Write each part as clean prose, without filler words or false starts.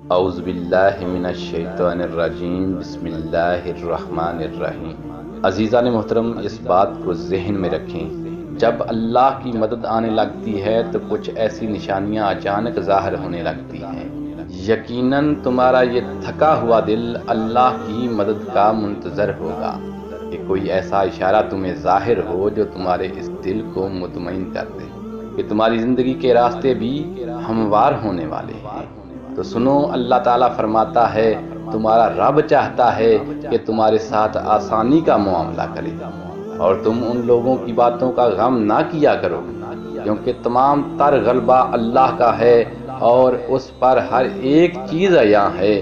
اعوذ باللہ من الشیطان الرجیم، بسم اللہ الرحمن الرحیم۔ عزیزان محترم، اس بات کو ذہن میں رکھیں، جب اللہ کی مدد آنے لگتی ہے تو کچھ ایسی نشانیاں اچانک ظاہر ہونے لگتی ہیں۔ یقیناً تمہارا یہ تھکا ہوا دل اللہ کی مدد کا منتظر ہوگا کہ کوئی ایسا اشارہ تمہیں ظاہر ہو جو تمہارے اس دل کو مطمئن کر دے کہ تمہاری زندگی کے راستے بھی ہموار ہونے والے ہیں۔ تو سنو، اللہ تعالیٰ فرماتا ہے تمہارا رب چاہتا ہے کہ تمہارے ساتھ آسانی کا معاملہ کرے، اور تم ان لوگوں کی باتوں کا غم نہ کیا کرو، کیونکہ تمام تر غلبہ اللہ کا ہے اور اس پر ہر ایک چیز عیاں ہے۔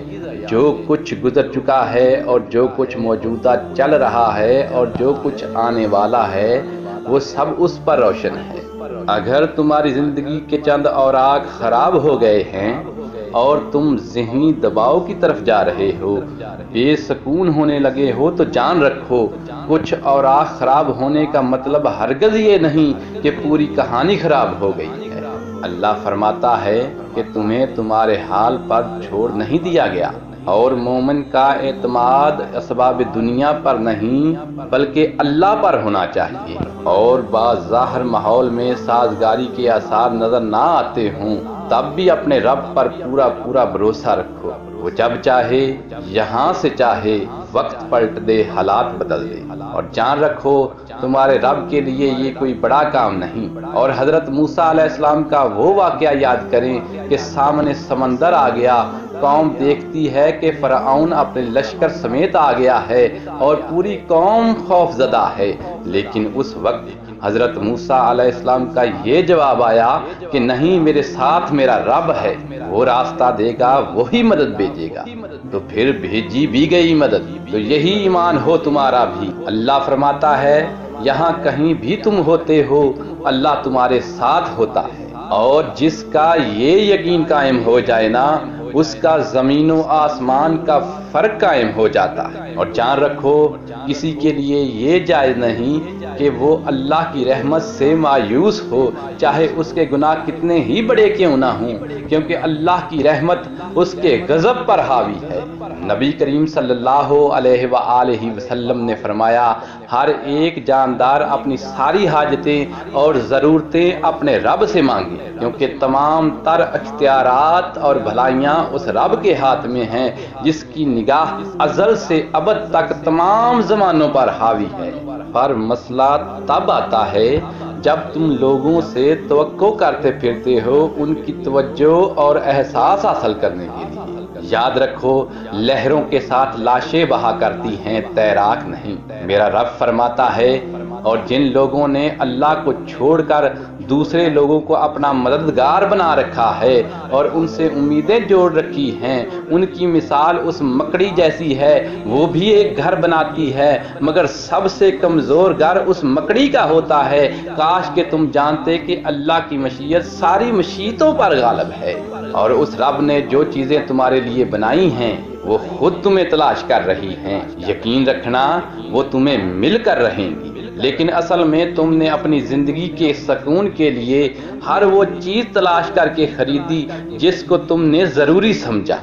جو کچھ گزر چکا ہے اور جو کچھ موجودہ چل رہا ہے اور جو کچھ آنے والا ہے، وہ سب اس پر روشن ہے۔ اگر تمہاری زندگی کے چند اوراق خراب ہو گئے ہیں اور تم ذہنی دباؤ کی طرف جا رہے ہو، بے سکون ہونے لگے ہو، تو جان رکھو کچھ اوراق خراب ہونے کا مطلب ہرگز یہ نہیں کہ پوری کہانی خراب ہو گئی ہے۔ اللہ فرماتا ہے کہ تمہیں تمہارے حال پر چھوڑ نہیں دیا گیا، اور مومن کا اعتماد اسباب دنیا پر نہیں بلکہ اللہ پر ہونا چاہیے۔ اور بعض ظاہر ماحول میں سازگاری کے آثار نظر نہ آتے ہوں، تب بھی اپنے رب پر پورا بھروسہ رکھو۔ وہ جب چاہے یہاں سے چاہے وقت پلٹ دے، حالات بدل دے، اور جان رکھو تمہارے رب کے لیے یہ کوئی بڑا کام نہیں۔ اور حضرت موسیٰ علیہ السلام کا وہ واقعہ یاد کریں کہ سامنے سمندر آ گیا، قوم دیکھتی ہے کہ فرعون اپنے لشکر سمیت آ گیا ہے اور پوری قوم خوف زدہ ہے، لیکن اس وقت حضرت موسیٰ علیہ السلام کا یہ جواب آیا کہ نہیں، میرے ساتھ میرا رب ہے، وہ راستہ دے گا، وہی مدد بھیجے گا۔ تو پھر بھیجی بھی گئی مدد۔ تو یہی ایمان ہو تمہارا بھی۔ اللہ فرماتا ہے یہاں کہیں بھی تم ہوتے ہو، اللہ تمہارے ساتھ ہوتا ہے۔ اور جس کا یہ یقین قائم ہو جائے نا، اس کا زمین و آسمان کا فرق قائم ہو جاتا ہے۔ اور جان رکھو کسی کے لیے یہ جائز نہیں کہ وہ اللہ کی رحمت سے مایوس ہو، چاہے اس کے گناہ کتنے ہی بڑے کیوں نہ ہوں، کیونکہ اللہ کی رحمت اس کے غضب پر حاوی ہے۔ نبی کریم صلی اللہ علیہ وآلہ وسلم نے فرمایا ہر ایک جاندار اپنی ساری حاجتیں اور ضرورتیں اپنے رب سے مانگے، کیونکہ تمام تر اختیارات اور بھلائیاں اس رب کے ہاتھ میں ہیں جس کی نگاہ ازل سے ابد تک تمام زمانوں پر حاوی ہے۔ پر مسئلہ تب آتا ہے جب تم لوگوں سے توقع کرتے پھرتے ہو ان کی توجہ اور احساس حاصل کرنے کے لیے۔ یاد رکھو لہروں کے ساتھ لاشیں بہا کرتی ہیں، تیراک نہیں۔ میرا رب فرماتا ہے اور جن لوگوں نے اللہ کو چھوڑ کر دوسرے لوگوں کو اپنا مددگار بنا رکھا ہے اور ان سے امیدیں جوڑ رکھی ہیں، ان کی مثال اس مکڑی جیسی ہے، وہ بھی ایک گھر بناتی ہے مگر سب سے کمزور گھر اس مکڑی کا ہوتا ہے۔ کاش کہ تم جانتے کہ اللہ کی مشیت ساری مشیتوں پر غالب ہے، اور اس رب نے جو چیزیں تمہارے لیے بنائی ہیں وہ خود تمہیں تلاش کر رہی ہیں۔ یقین رکھنا وہ تمہیں مل کر رہیں گی، لیکن اصل میں تم نے اپنی زندگی کے سکون کے لیے ہر وہ چیز تلاش کر کے خریدی جس کو تم نے ضروری سمجھا،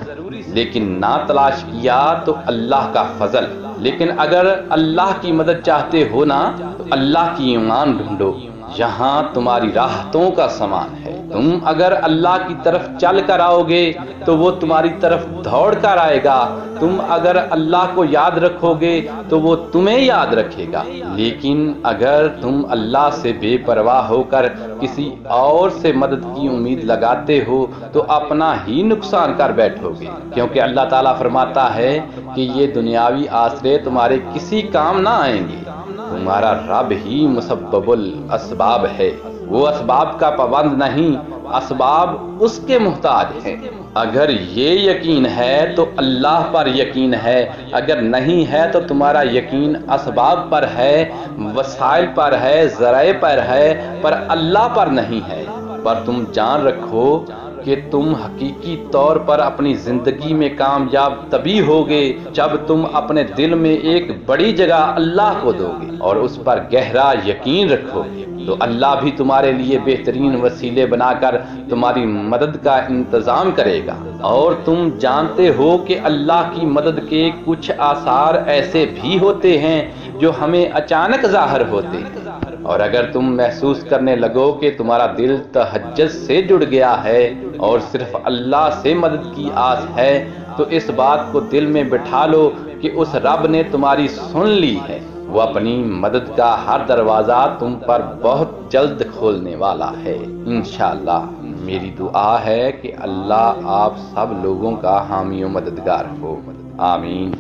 لیکن نہ تلاش کیا تو اللہ کا فضل۔ لیکن اگر اللہ کی مدد چاہتے ہو نا تو اللہ کی ایمان ڈھونڈو، یہاں تمہاری راحتوں کا سامان ہے۔ تم اگر اللہ کی طرف چل کر آؤ گے تو وہ تمہاری طرف دوڑ کر آئے گا، تم اگر اللہ کو یاد رکھو گے تو وہ تمہیں یاد رکھے گا، لیکن اگر تم اللہ سے بے پرواہ ہو کر کسی اور سے مدد کی امید لگاتے ہو تو اپنا ہی نقصان کر بیٹھو گے، کیونکہ اللہ تعالیٰ فرماتا ہے کہ یہ دنیاوی آسرے تمہارے کسی کام نہ آئیں گے، تمہارا رب ہی مسبب الاسباب ہے، وہ اسباب کا پابند نہیں، اسباب اس کے محتاج ہیں۔ اگر یہ یقین ہے تو اللہ پر یقین ہے، اگر نہیں ہے تو تمہارا یقین اسباب پر ہے، وسائل پر ہے، ذرائع پر ہے، پر اللہ پر نہیں ہے۔ پر تم جان رکھو کہ تم حقیقی طور پر اپنی زندگی میں کامیاب تبھی ہوگے جب تم اپنے دل میں ایک بڑی جگہ اللہ کو دو گے اور اس پر گہرا یقین رکھو گے۔ تو اللہ بھی تمہارے لیے بہترین وسیلے بنا کر تمہاری مدد کا انتظام کرے گا۔ اور تم جانتے ہو کہ اللہ کی مدد کے کچھ آثار ایسے بھی ہوتے ہیں جو ہمیں اچانک ظاہر ہوتے ہیں، اور اگر تم محسوس کرنے لگو کہ تمہارا دل تہجد سے جڑ گیا ہے اور صرف اللہ سے مدد کی آس ہے، تو اس بات کو دل میں بٹھا لو کہ اس رب نے تمہاری سن لی ہے۔ وہ اپنی مدد کا ہر دروازہ تم پر بہت جلد کھولنے والا ہے انشاءاللہ۔ میری دعا ہے کہ اللہ آپ سب لوگوں کا حامی و مددگار ہو، آمین۔